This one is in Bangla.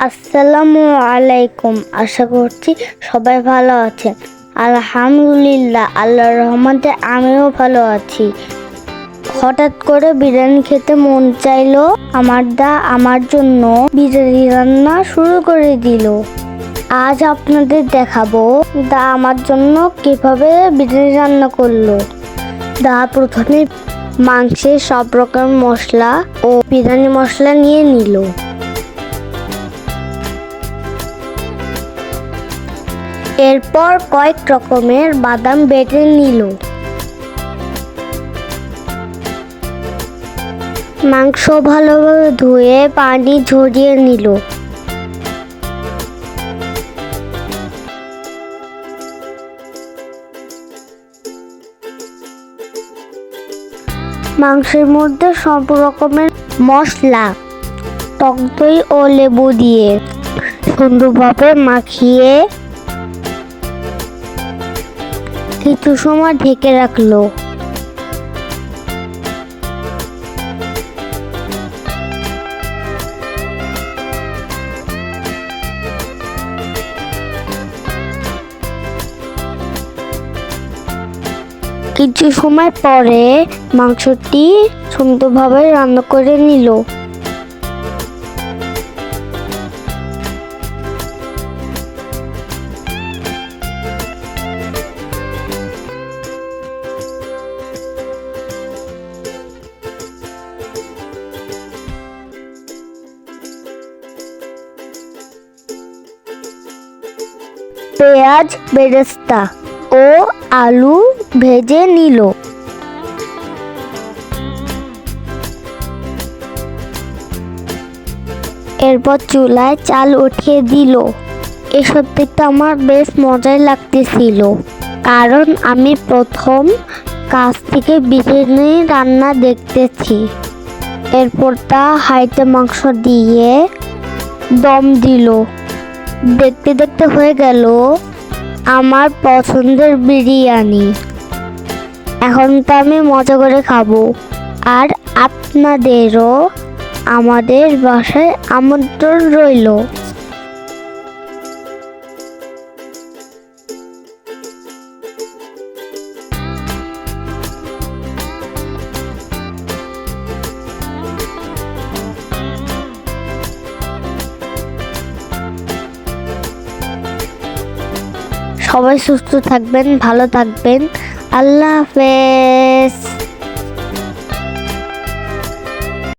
আসসালামু আলাইকুম। আশা করছি সবাই ভালো আছেন। আলহামদুলিল্লাহ, আল্লাহর রহমতে আমিও ভালো আছি। হঠাৎ করে বিরিয়ানি খেতে মন চাইলো। আমার জন্য বিরিয়ানি রান্না শুরু করে দিল। আজ আপনাদের দেখাবো আমার জন্য কিভাবে বিরিয়ানি রান্না করলো। প্রথমে মাংসের সব রকম মশলা ও বিরিয়ানি মশলা নিয়ে নিল। এরপর কয়েক রকমের বাদাম বেটে নিল। মাংস ভালোভাবে ধুয়ে পানি ঝরিয়ে নিল। মাংসের মধ্যে সব রকমের মশলা, টক দই ও লেবু দিয়ে সুন্দরভাবে মাখিয়ে কিছু সময় ঢেকে রাখলো। কিছু সময় পরে মাংসটি সুন্দরভাবে রান্না করে নিল। পেঁয়াজ বেরেস্তা ও আলু ভেজে নিল। এরপর চুলায় চাল উঠিয়ে দিল। এসব দেখতে আমার বেশ মজাই লাগতেছিল, কারণ আমি প্রথম কাছ থেকে বিরিয়ানি রান্না দেখতেছি। এরপর হাঁড়িতে মাংস দিয়ে দম দিল। দেখতে দেখতে হয়ে গেল আমার পছন্দের বিরিয়ানি। এখন আমি মজা করে খাবো। আর আপনাদেরও আমাদের বাসায় আমন্ত্রণ রইল। সবাই সুস্থ থাকবেন, ভালো থাকবেন। আল্লাহ হাফেজ।